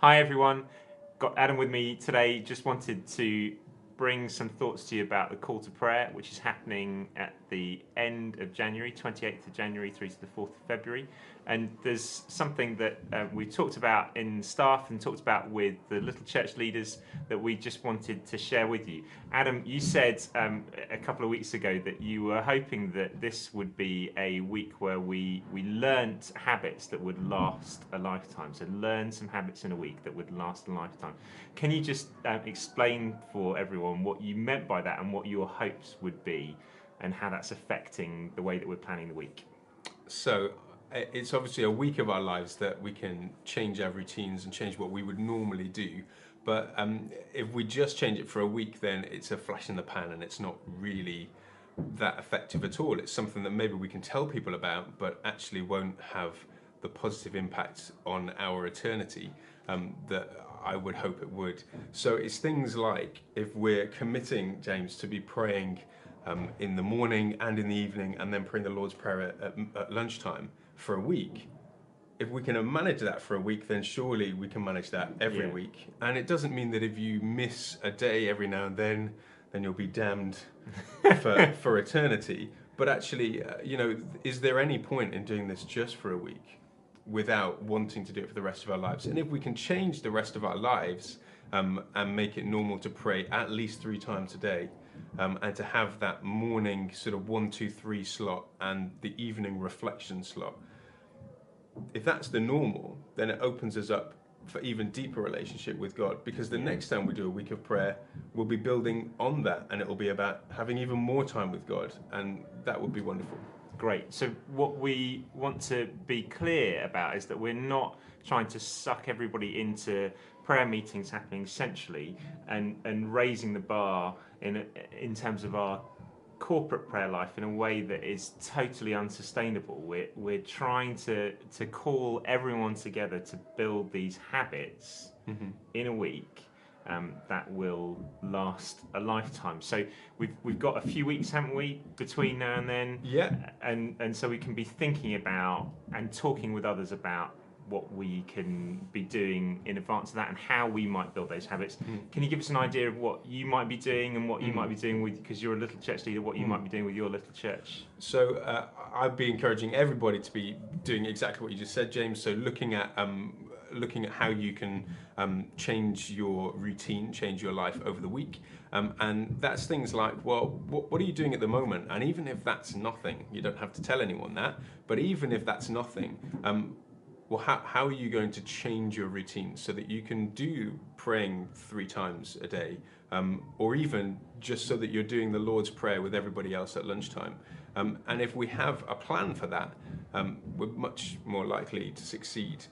Hi everyone, got Adam with me today. Just wanted to bring some thoughts to you about the call to prayer, which is happening at the end of January, 28th of January through to the 4th of February. And there's something that we've talked about in staff and talked about with the little church leaders that we just wanted to share with you. Adam, you said a couple of weeks ago that you were hoping that this would be a week where we learnt habits that would last a lifetime. So learn some habits in a week that would last a lifetime. Can you just explain for everyone what you meant by that and what your hopes would be and how that's affecting the way that we're planning the week? So it's obviously a week of our lives that we can change our routines and change what we would normally do. But if we just change it for a week, then it's a flash in the pan and it's not really that effective at all. It's something that maybe we can tell people about, but actually won't have the positive impact on our eternity that I would hope it would. So it's things like if we're committing, James, to be praying in the morning and in the evening, and then praying the Lord's Prayer at lunchtime for a week. If we can manage that for a week, then surely we can manage that every week. And it doesn't mean that if you miss a day every now and then you'll be damned for eternity. But actually, is there any point in doing this just for a week without wanting to do it for the rest of our lives? And if we can change the rest of our lives and make it normal to pray at least 3 times a day, and to have that morning sort of 1, 2, 3 slot and the evening reflection slot, if that's the normal, then it opens us up for even deeper relationship with God, because the next time we do a week of prayer, we'll be building on that, and it will be about having even more time with God, and that would be wonderful. Great. So what we want to be clear about is that we're not trying to suck everybody into prayer meetings happening centrally and raising the bar in terms of our corporate prayer life in a way that is totally unsustainable. We're trying to call everyone together to build these habits in a week that will last a lifetime. So we've got a few weeks, haven't we, between now and then? Yeah. And so we can be thinking about and talking with others about what we can be doing in advance of that and how we might build those habits. Can you give us an idea of what you might be doing and what you might be doing with, because you're a little church leader, what you might be doing with your little church? So I'd be encouraging everybody to be doing exactly what you just said, James. So looking at how you can change your routine, change your life over the week. And that's things like, well, what are you doing at the moment? And even if that's nothing, you don't have to tell anyone that, but even if that's nothing, well, how are you going to change your routine so that you can do praying 3 times a day, or even just so that you're doing the Lord's Prayer with everybody else at lunchtime? And if we have a plan for that, we're much more likely to succeed.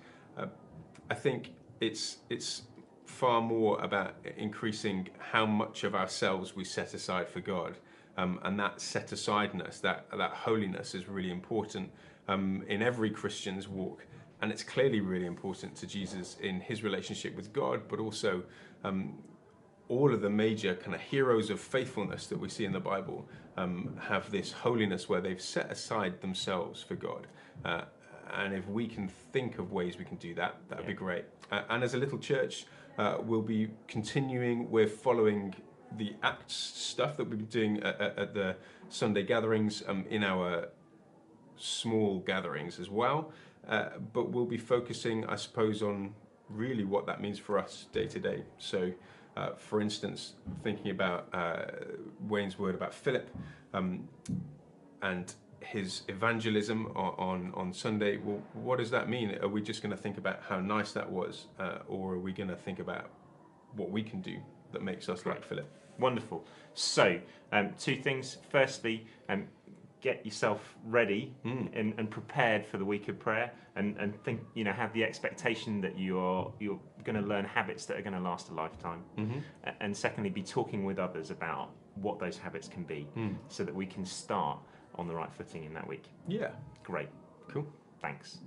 I think it's far more about increasing how much of ourselves we set aside for God, and that set asideness, that holiness, is really important in every Christian's walk. And it's clearly really important to Jesus in his relationship with God, but also all of the major kind of heroes of faithfulness that we see in the Bible have this holiness where they've set aside themselves for God. And if we can think of ways we can do that, that would be great. And as a little church, we'll be continuing with following the Acts stuff that we've been doing at the Sunday gatherings, in our small gatherings as well. But we'll be focusing, I suppose, on really what that means for us day to day. So, for instance, thinking about Wayne's word about Philip and his evangelism on Sunday. Well, what does that mean? Are we just going to think about how nice that was, or are we going to think about what we can do that makes us like Philip? Wonderful. So, 2 things. Firstly, get yourself ready and prepared for the week of prayer, and think, have the expectation that you're going to learn habits that are going to last a lifetime. And secondly, be talking with others about what those habits can be, so that we can start on the right footing in that week. Yeah. Great. Cool. Thanks.